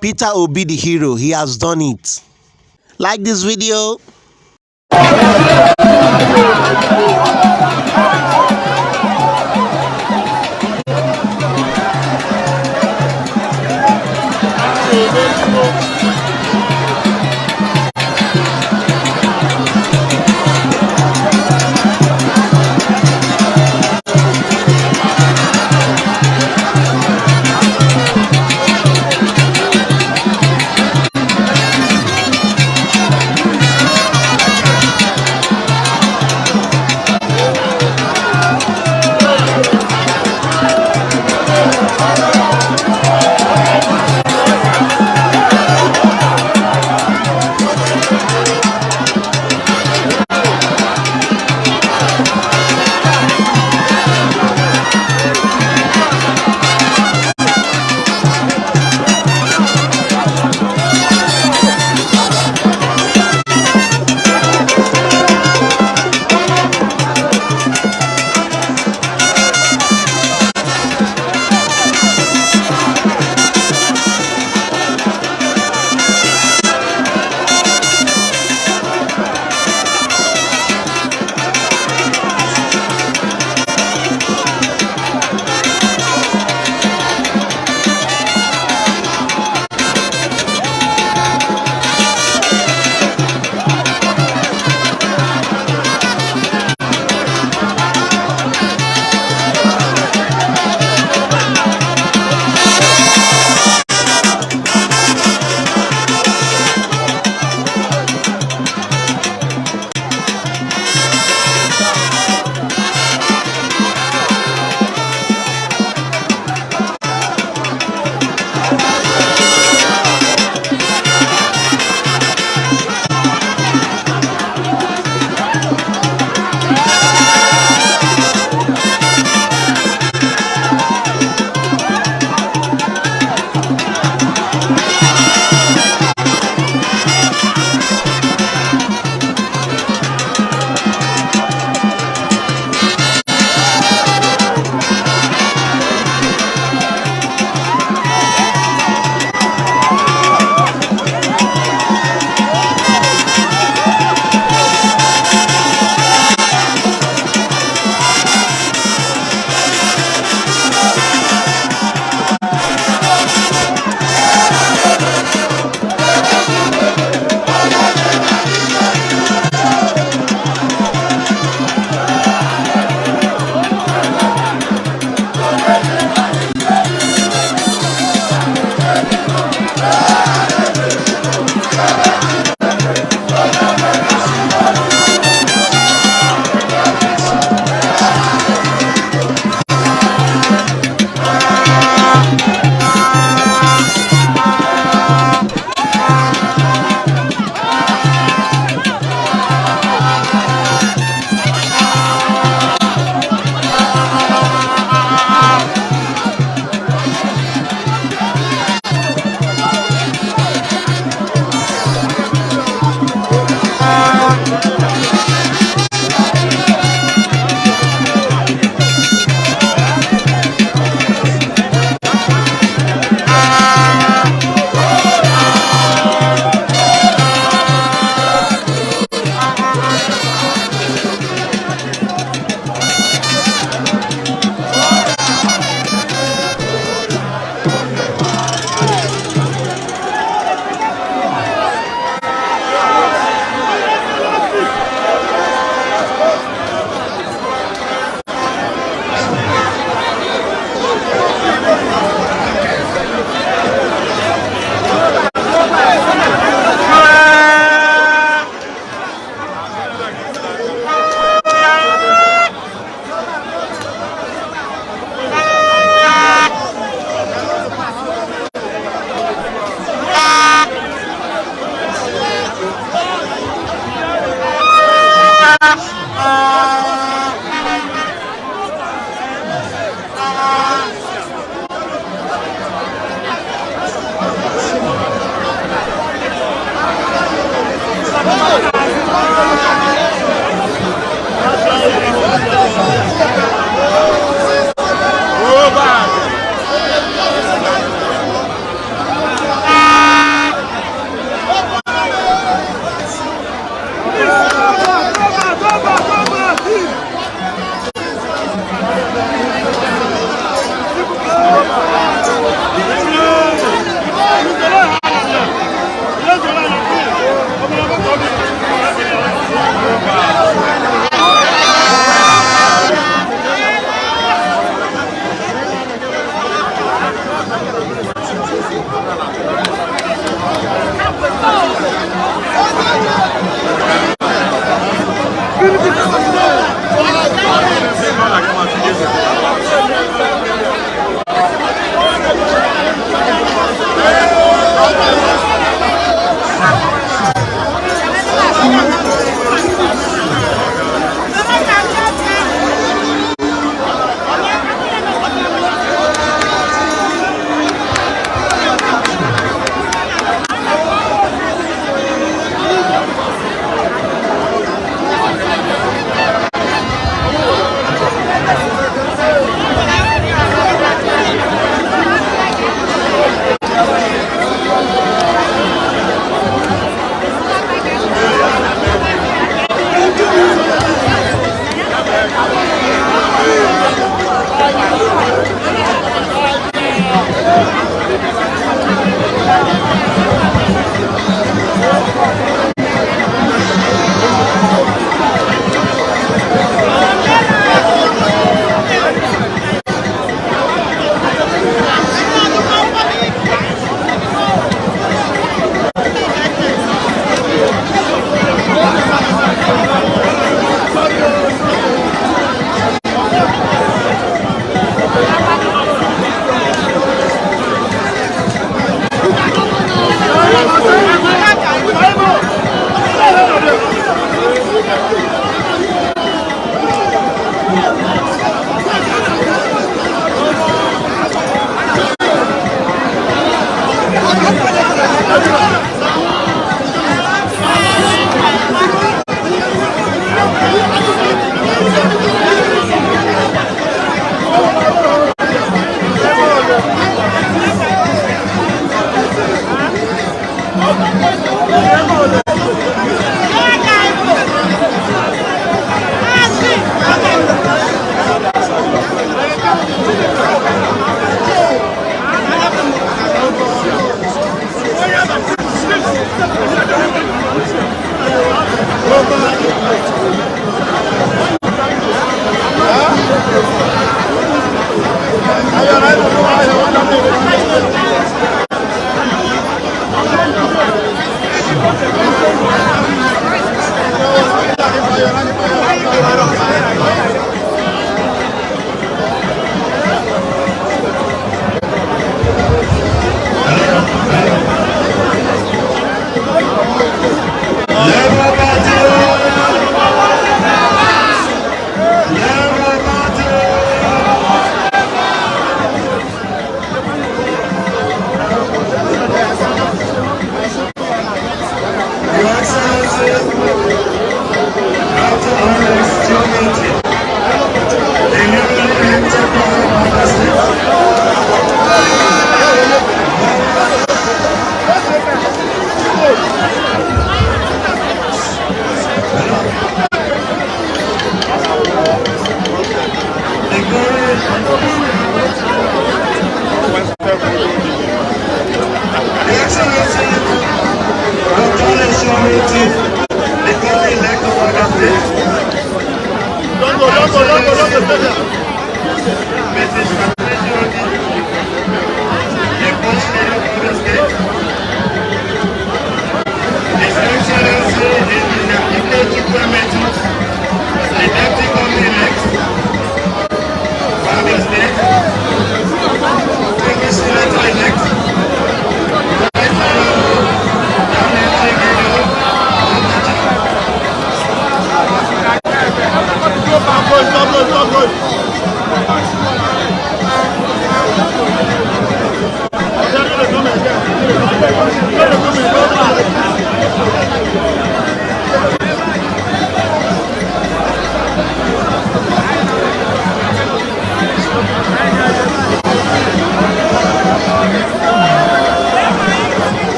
Peter Obi the hero, he has done it. Like this video.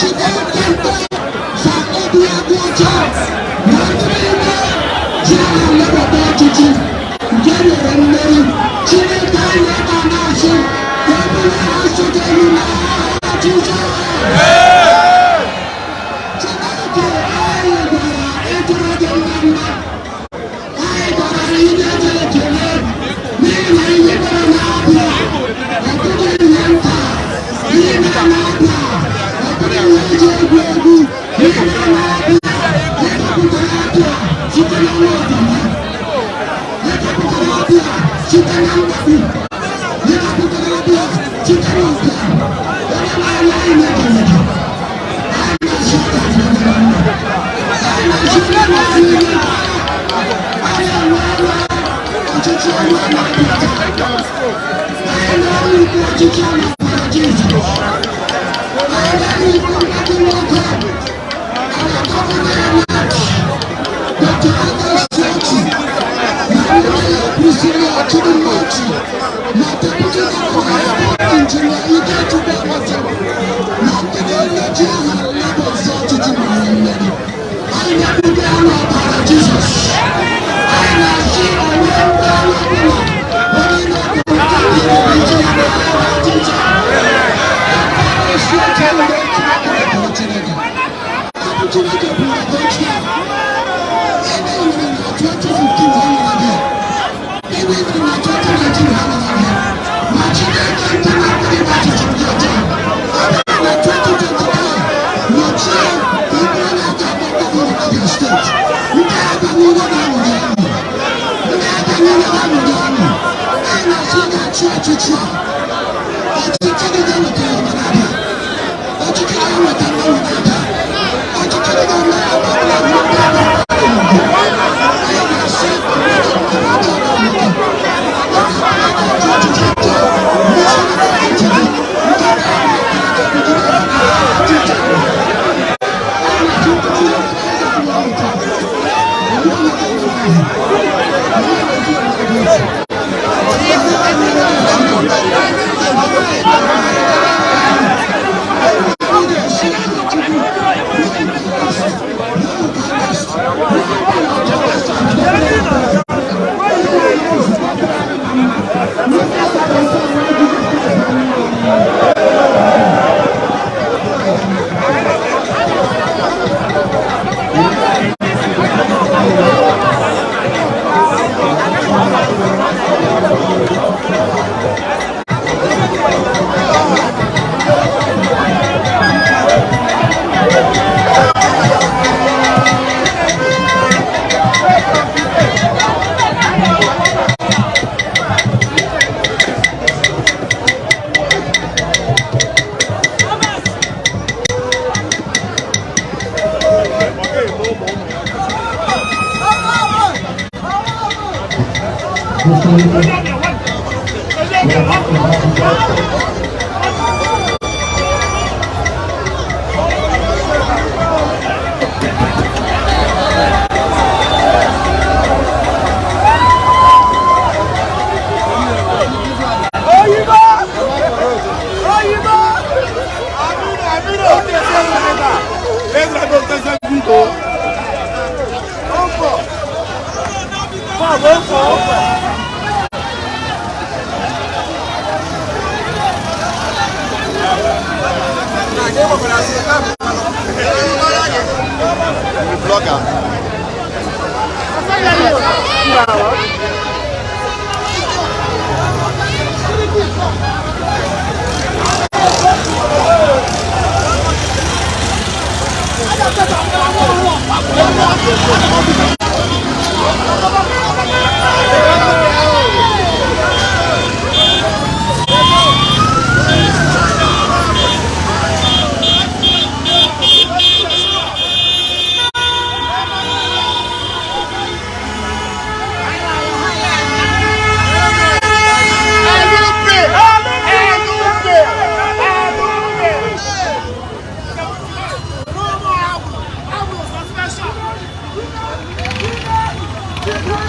Thank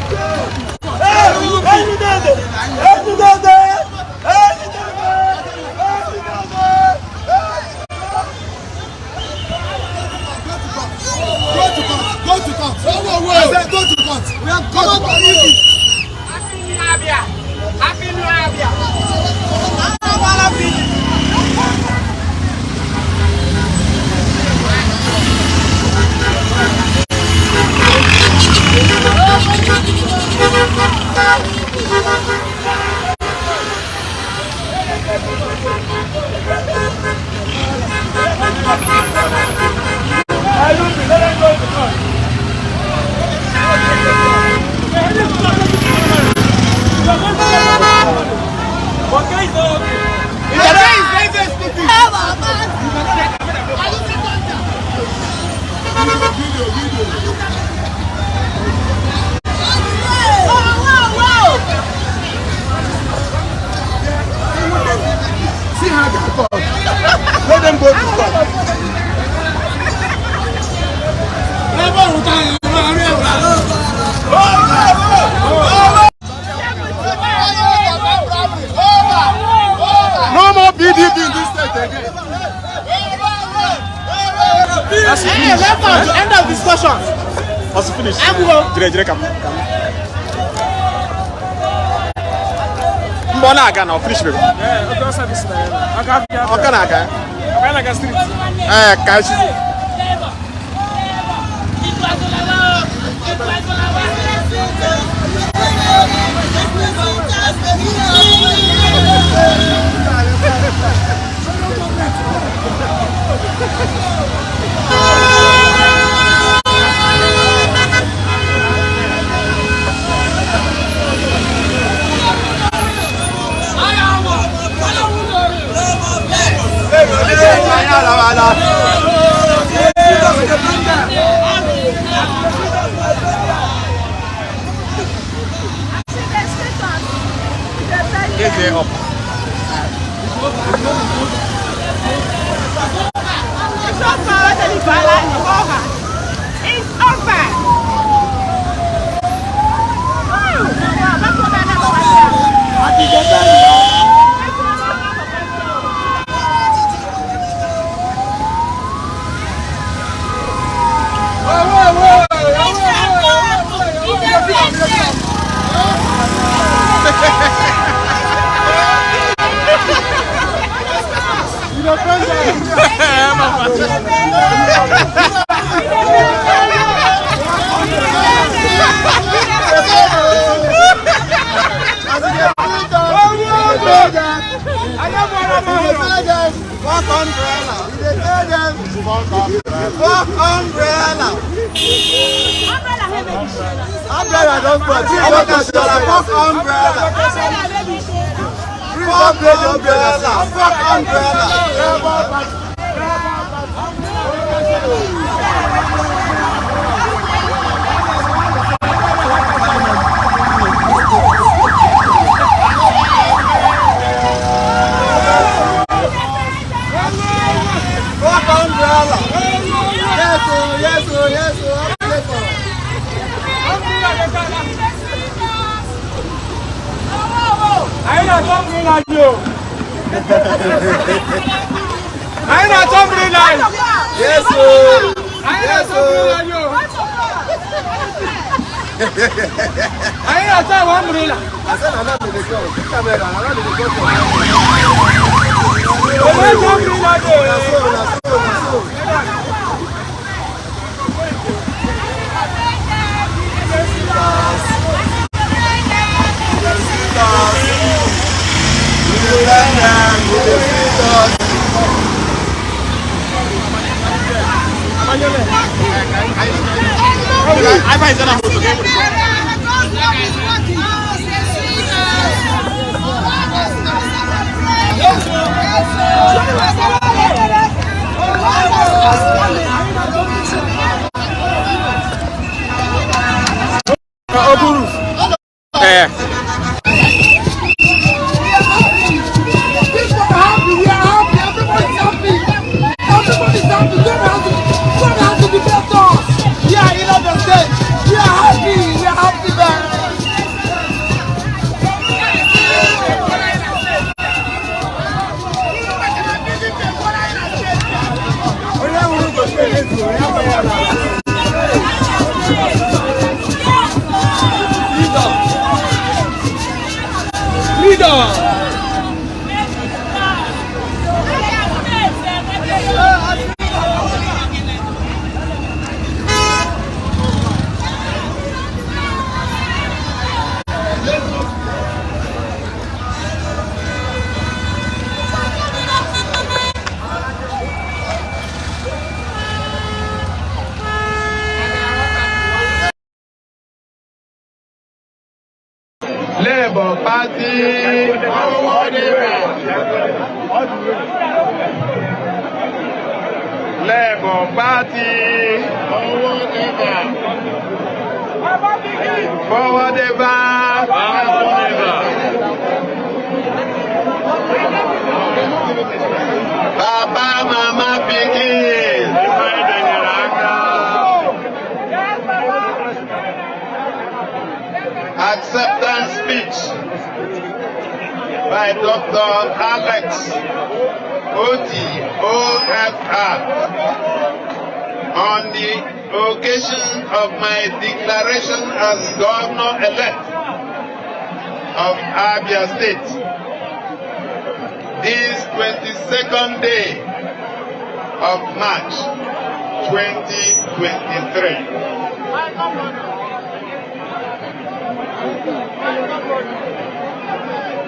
you. Go to court. I said go to court. We are going to court. Happy New Year. Happy New Year. Let them go to court. No more PDP in this state again. Hey, let's go. End of discussion. What's finished? Mbona aga na finish me. Odo service na. Aka na aga. Aka na street. Kashi. Get up. Party, Labour Party, Forward Ever, Papa Mama Pikin, acceptance speech by Dr. Alex Oti OFR on the occasion of my declaration as Governor-elect of Abia State, this 22nd day of March 2023.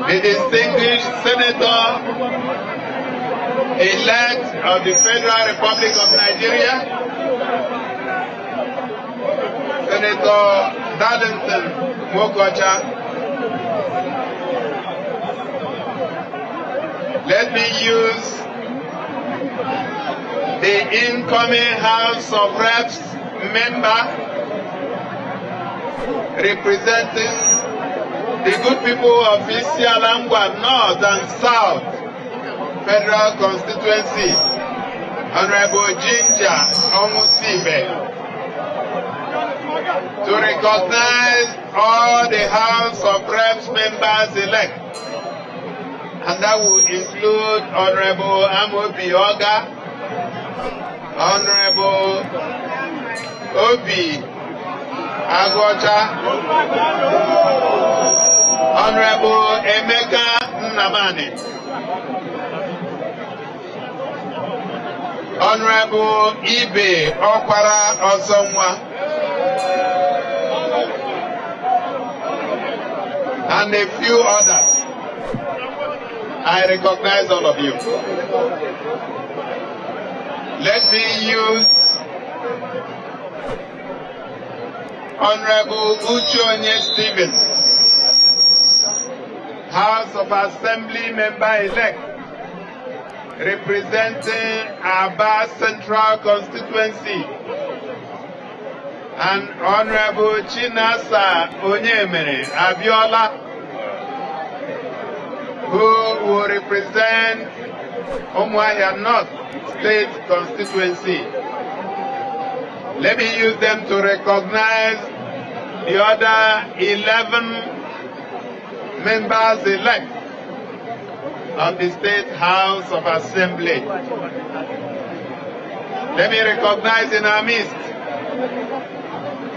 The distinguished Senator elect of the Federal Republic of Nigeria, Senator Darlington Mokocha, let me use the incoming House of Reps member representing the good people of Isialangwa North and South Federal Constituency, Honorable Ginger Omusibe, to recognize all the House of Reps members elect, and that will include Honorable Amobi Oga, Honorable Obi Agwocha, Honorable Emeka Nnamani, Honorable Ibe Okwara Osonwa, and a few others. I recognize all of you. Let me use Honorable Uche Stephen, House of Assembly member-elect, representing Aba Central Constituency, and Honorable Chinasa Onyemere Abiola, who will represent Umuahia North State Constituency. Let me use them to recognize the other 11 members-elect of the State House of Assembly. Let me recognize in our midst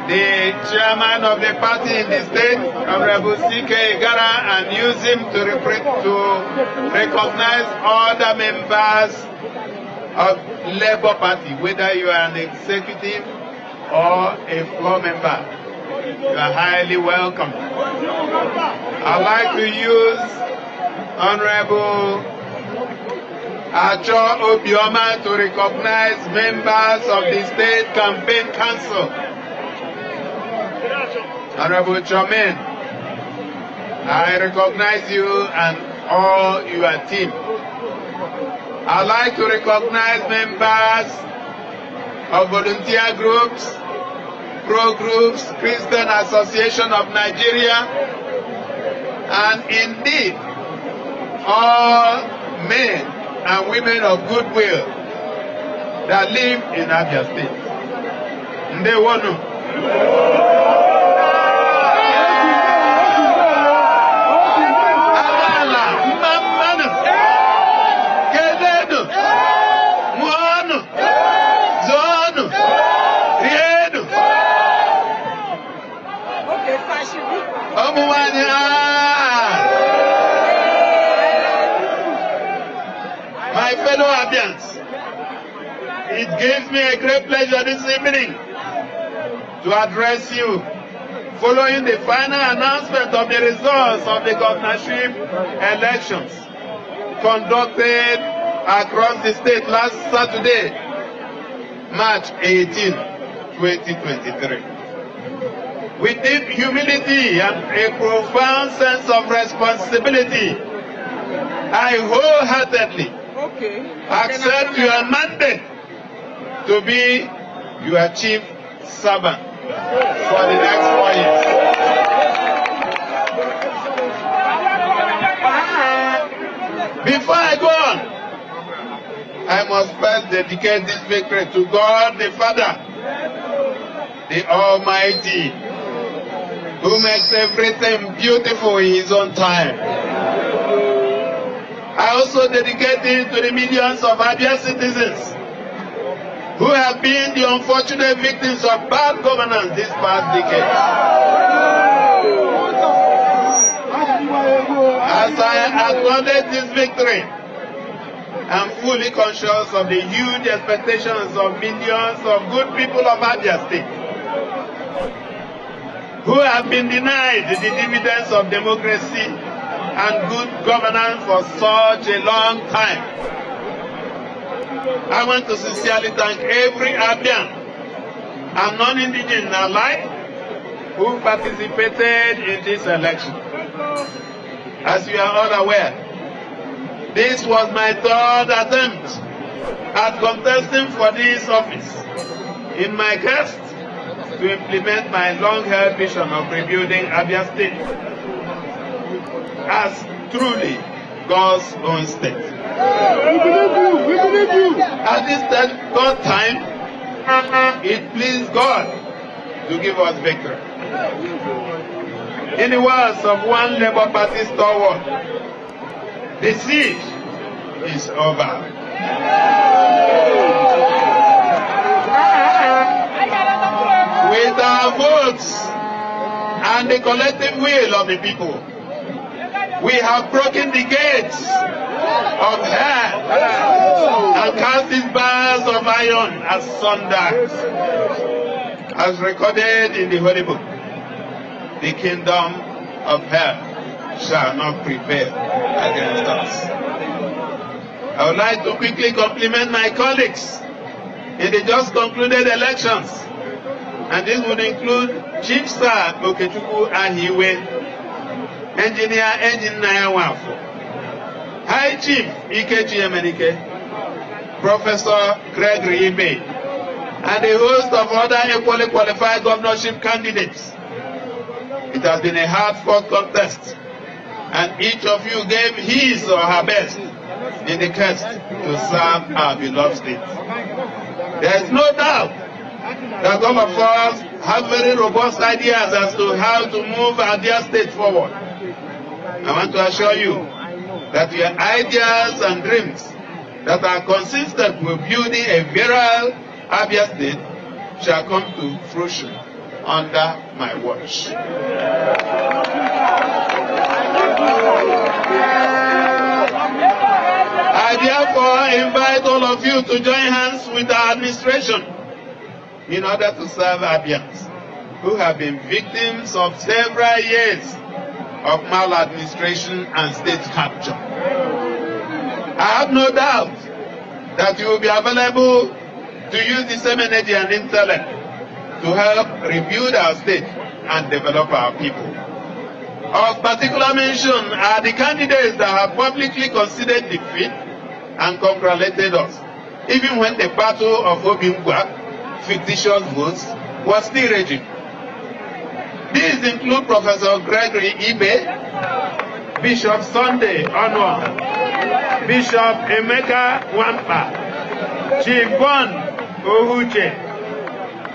the chairman of the party in the state, Honorable C.K. Igara, and use him to recognize other members of Labour Party, whether you are an executive or a floor member. You are highly welcome. I'd like to use Honorable Acho Obioma to recognize members of the State Campaign Council. Honorable Chomen, I recognize you and all your team. I'd like to recognize members of volunteer groups, pro groups, Christian Association of Nigeria, and indeed all men and women of goodwill that live in Abia State. Ndewonu. My fellow Abians, it gives me a great pleasure this evening to address you following the final announcement of the results of the governorship elections conducted across the state last Saturday, March 18, 2023. with deep humility and a profound sense of responsibility, I wholeheartedly accept your mandate to be your chief servant for the next 4 years. Before I go on, I must first dedicate this victory to God the Father, the Almighty, who makes everything beautiful in His own time. I also dedicate it to the millions of Abia citizens who have been the unfortunate victims of bad governance this past decade. As I acknowledge this victory, I'm fully conscious of the huge expectations of millions of good people of Abia State who have been denied the dividends of democracy and good governance for such a long time. I want to sincerely thank every Abian and non-indigenous alike who participated in this election. As you are all aware, this was my third attempt at contesting for this office in my quest to implement my long-held vision of rebuilding Abia State as truly God's own state. We believe you. At this third time, it pleased God to give us victory. In the words of one Labour Party stalwart, the siege is over. With our votes and the collective will of the people, we have broken the gates of hell and cast these bars of iron asunder. As recorded in the Holy Book, the kingdom of hell shall not prevail against us. I would like to quickly compliment my colleagues in the just concluded elections, and this would include Chief Sir Okechukwu Ahiwe, Engineer Nayawafo, High Chief Ikechi Emenike, Professor Gregory Ibe, and a host of other equally qualified governorship candidates. It has been a hard-fought contest, and each of you gave his or her best in the quest to serve our beloved state. There is no doubt that all of us have very robust ideas as to how to move our dear state forward. I want to assure you that your ideas and dreams that are consistent with building a virile Abia State shall come to fruition under my watch. I therefore invite all of you to join hands with our administration in order to serve Abians who have been victims of several years of maladministration and state capture. I have no doubt that you will be available to use the same energy and intellect to help rebuild our state and develop our people. Of particular mention are the candidates that have publicly conceded defeat and congratulated us, even when the battle of Obimbwa, fictitious votes, was still raging. These include Professor Gregory Ibe, Bishop Sunday Onwa, Bishop Emeka Wampa, Chief Bon Ohuche,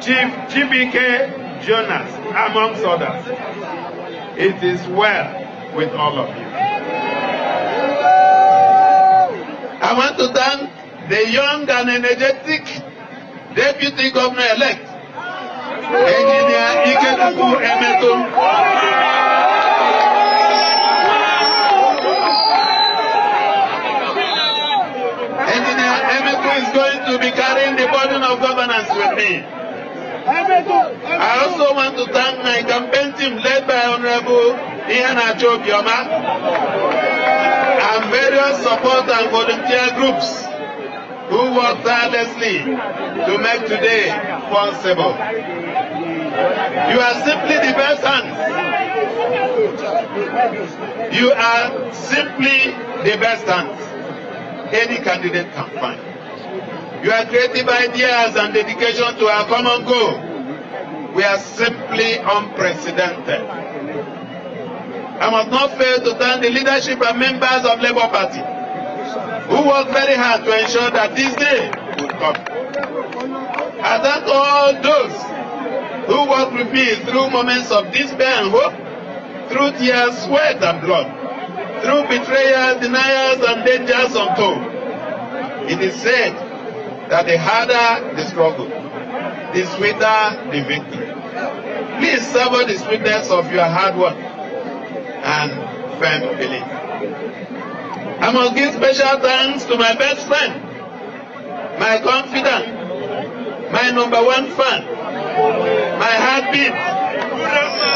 Chief Chibike Jonas, amongst others. It is well with all of you. I want to thank the young and energetic Deputy Governor-elect, Engineer Ikechukwu Emetum. Engineer Emetum is going to be carrying the burden of governance with me. I also want to thank my campaign team led by Honorable Ihanacho Bioma and various support and volunteer groups who work tirelessly to make today possible. You are simply the best hands. You are simply the best hands any candidate can find. You are creative ideas and dedication to our common goal. We are simply unprecedented. I must not fail to thank the leadership and members of Labour Party who worked very hard to ensure that this day would come. I thank all those who worked with me through moments of despair and hope, through tears, sweat and blood, through betrayals, denials and dangers untold. It is said that the harder the struggle, the sweeter the victory. Please savor the sweetness of your hard work and firm belief. I must give special thanks to my best friend, my confidant, my #1 fan, my heartbeat,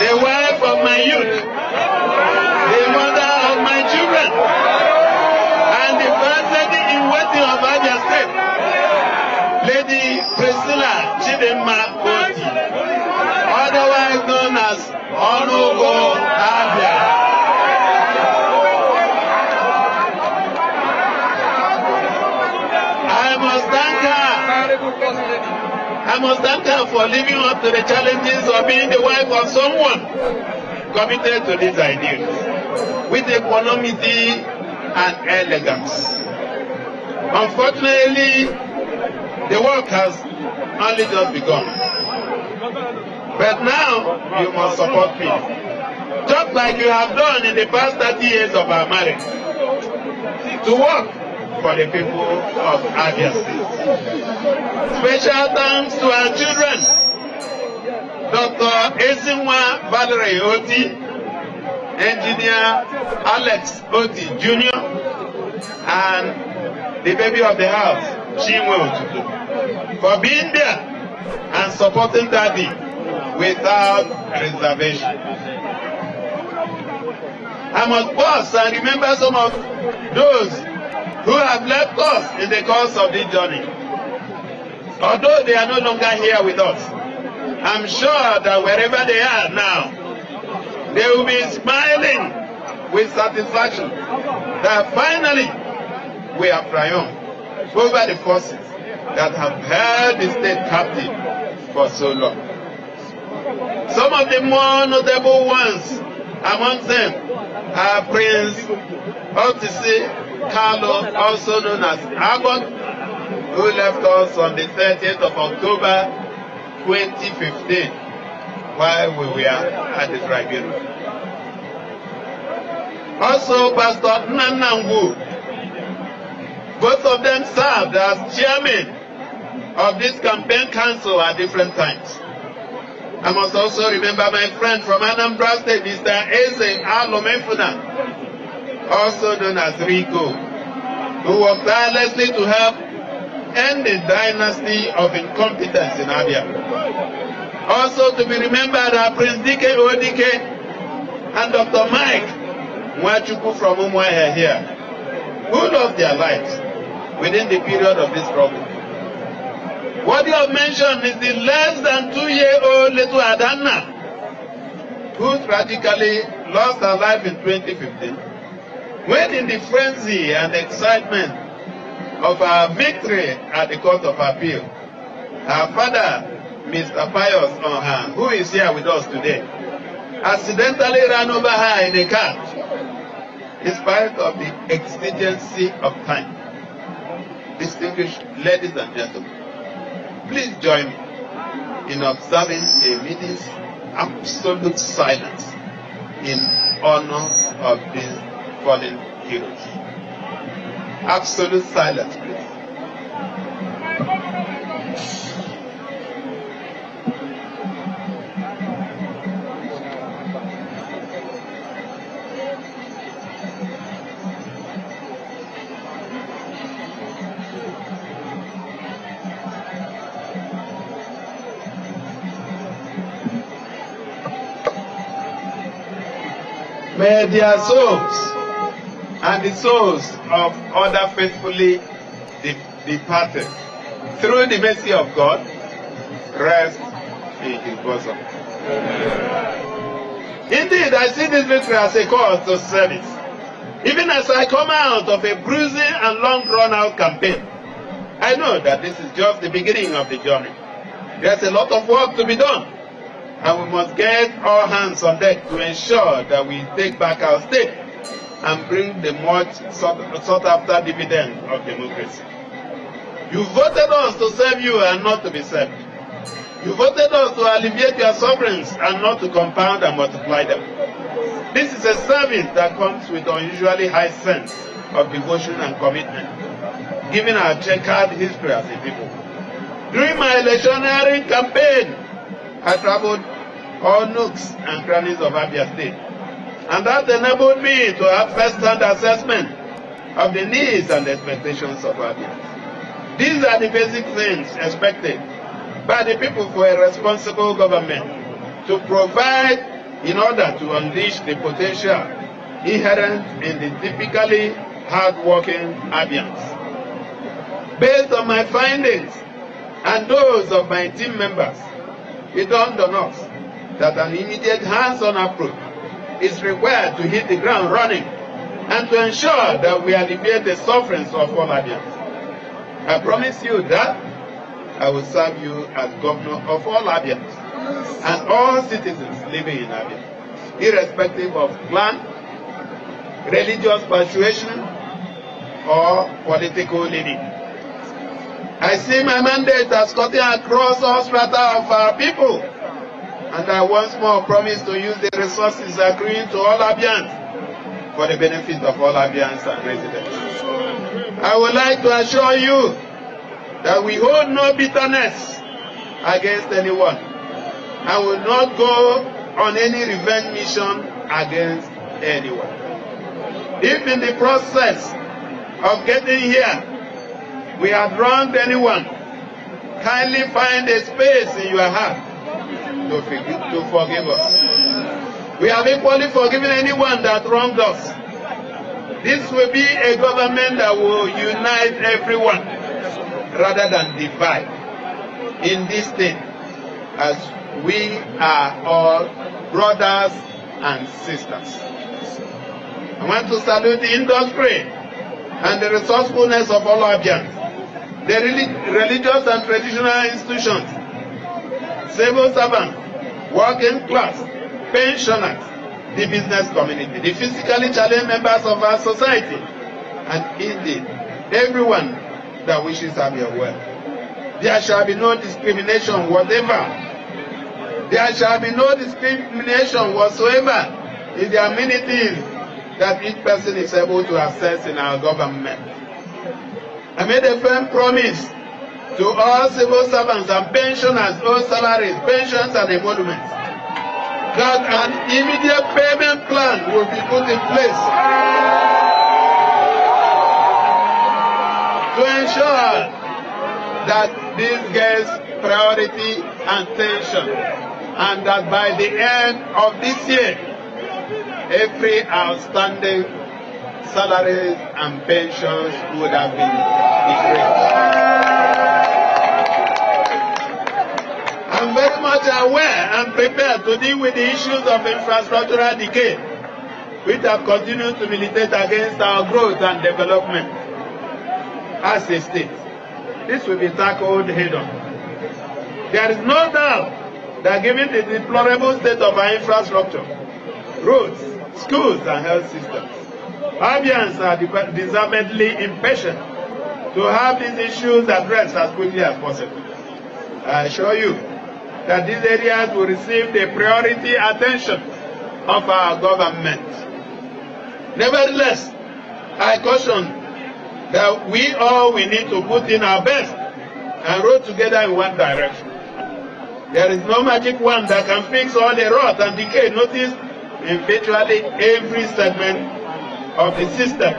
the wife of my youth, the mother of my children, and the first lady in waiting of Abia State, Lady Priscilla Chidinma Oti, otherwise known as Onogo Abia. I must thank her for living up to the challenges of being the wife of someone committed to these ideals with equanimity and elegance. Unfortunately, the work has only just begun. But now, you must support me, just like you have done in the past 30 years of our marriage, to work for the people of Abia State. Special thanks to our children, Dr. Ezinwa Valerie Oti, Engineer Alex Oti Jr., and the baby of the house, Chinwe Otutu, for being there and supporting Daddy without reservation. I must pause and remember some of those who have left us in the course of this journey. Although they are no longer here with us, I'm sure that wherever they are now, they will be smiling with satisfaction that finally we have triumphed over the forces that have held the state captive for so long. Some of the more notable ones among them are Prince Otisi Carlo, also known as Abbott, who left us on the 30th of October 2015 while we were at the tribunal. Also Pastor Nnanna. Both of them served as chairman of this campaign council at different times. I must also remember my friend from Anambra State, Mr. Eze Alomefuna, also known as Rico, who worked tirelessly to help end the dynasty of incompetence in Abia. Also to be remembered are Prince Dike Odike and Dr. Mike Mwachukwu from Umuahia here, who lost their lives within the period of this struggle. Worthy of mention is the less than 2-year-old little Adanna, who tragically lost her life in 2015, when in the frenzy and excitement of our victory at the Court of Appeal, her father, Mr. Pius Onha, who is here with us today, accidentally ran over her in a car, in spite of the exigency of time. Distinguished ladies and gentlemen, please join me in observing a minute's absolute silence in honor of these fallen heroes. Absolute silence, please. May their souls and the souls of other faithfully departed, through the mercy of God, rest in his bosom. Indeed, I see this victory as a call to service. Even as I come out of a bruising and long drawn-out campaign, I know that this is just the beginning of the journey. There's a lot of work to be done, and we must get all hands on deck to ensure that we take back our state and bring the much sought-after dividend of democracy. You voted us to serve you and not to be served. You voted us to alleviate your sufferings and not to compound and multiply them. This is a service that comes with unusually high sense of devotion and commitment, given our checkered history as a people. During my electioneering campaign, I traveled all nooks and crannies of Abia State, and that enabled me to have first-hand assessment of the needs and expectations of Abians. These are the basic things expected by the people for a responsible government to provide in order to unleash the potential inherent in the typically hard-working Abians. Based on my findings and those of my team members, it dawned on us that an immediate hands-on approach is required to hit the ground running and to ensure that we alleviate the sufferings of all Abians. I promise you that I will serve you as governor of all Abians and all citizens living in Abia, irrespective of clan, religious persuasion, or political leaning. I see my mandate as cutting across all strata of our people, and I once more promise to use the resources accruing to all Abians for the benefit of all Abians and residents. I would like to assure you that we hold no bitterness against anyone and will not go on any revenge mission against anyone. If in the process of getting here we have wronged anyone, kindly find a space in your heart to forgive us. We have equally forgiven anyone that wronged us. This will be a government that will unite everyone rather than divide in this state, as we are all brothers and sisters. I want to salute the industry and the resourcefulness of all Abians, the religious and traditional institutions, civil servants, working class, pensioners, the business community, the physically challenged members of our society, and indeed everyone that wishes Abia well. There shall be no discrimination whatever. There shall be no discrimination whatsoever in the amenities that each person is able to access in our government. I made a firm promise to all civil servants and pensioners, all salaries, pensions and emoluments, that an immediate payment plan will be put in place to ensure that this gets priority and attention, and that by the end of this year, every outstanding salaries and pensions would have been decreased. I'm very much aware and prepared to deal with the issues of infrastructural decay, which have continued to militate against our growth and development as a state. This will be tackled head-on. There is no doubt that given the deplorable state of our infrastructure, roads, schools, and health systems, Abians are deservedly impatient to have these issues addressed as quickly as possible. I assure you that these areas will receive the priority attention of our government. Nevertheless, I caution that we all will need to put in our best and row together in one direction. There is no magic wand that can fix all the rot and decay noticed in virtually every segment of the system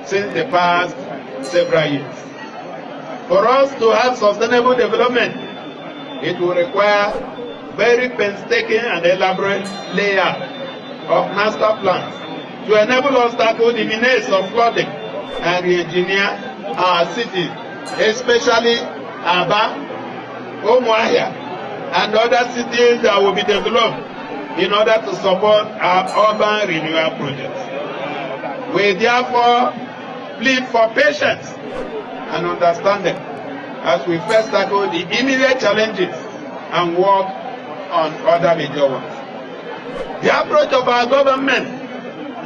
since the past several years. For us to have sustainable development, it will require very painstaking and elaborate layout of master plans to enable us to tackle the menace of flooding and re-engineer our cities, especially Aba, Umuahia, and other cities that will be developed in order to support our urban renewal projects. We therefore plead for patience and understanding as we first tackle the immediate challenges and work on other major ones. The approach of our government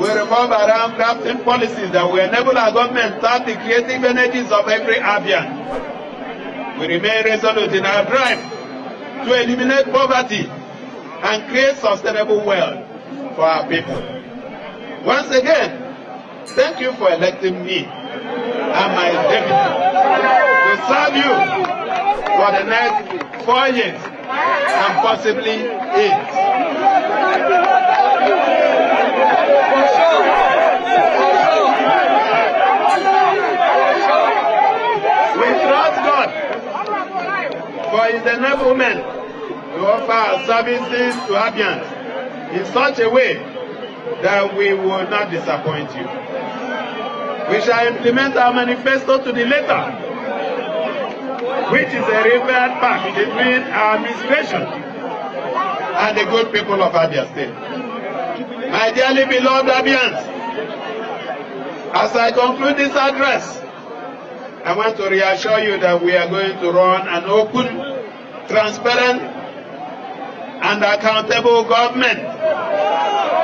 will revolve around crafting policies that will enable our government to tap the creative energies of every Abian. We remain resolute in our drive to eliminate poverty and create sustainable wealth for our people. Once again, thank you for electing me and my deputy to serve you for the next 4 years and possibly 8. We trust God for His enablement to offer our services to Abians in such a way that we will not disappoint you. We shall implement our manifesto to the letter, which is a revered pact between our administration and the good people of Abia State. My dearly beloved Abians, as I conclude this address, I want to reassure you that we are going to run an open, transparent, and accountable government,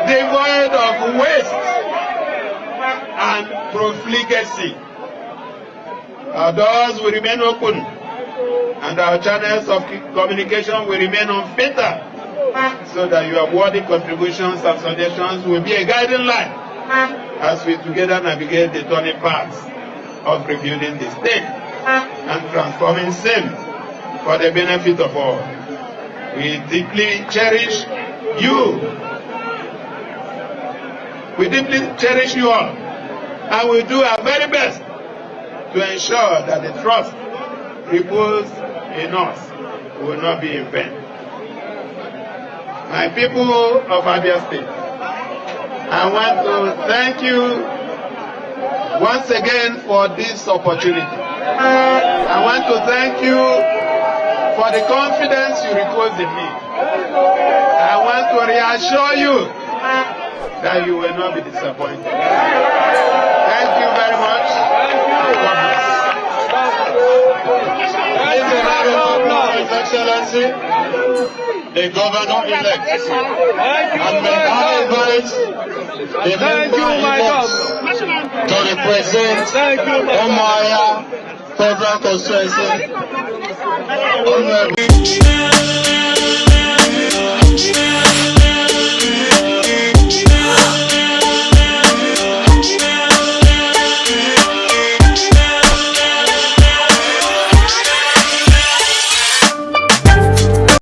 devoid of waste and profligacy. Our doors will remain open, and our channels of communication will remain unfettered, so that your worthy contributions and suggestions will be a guiding light as we together navigate the turning paths of rebuilding the state and transforming same for the benefit of all. We deeply cherish you. We deeply cherish you all, and we do our very best to ensure that the trust reposed in us will not be in vain. My people of Abia State, I want to thank you once again for this opportunity. I want to thank you for the confidence you repose in me. I want to reassure you that you will not be disappointed. Thank you very much. His Excellency, the Governor-elect, and may I invite the member-elect to represent Umuahia Federal Constituency.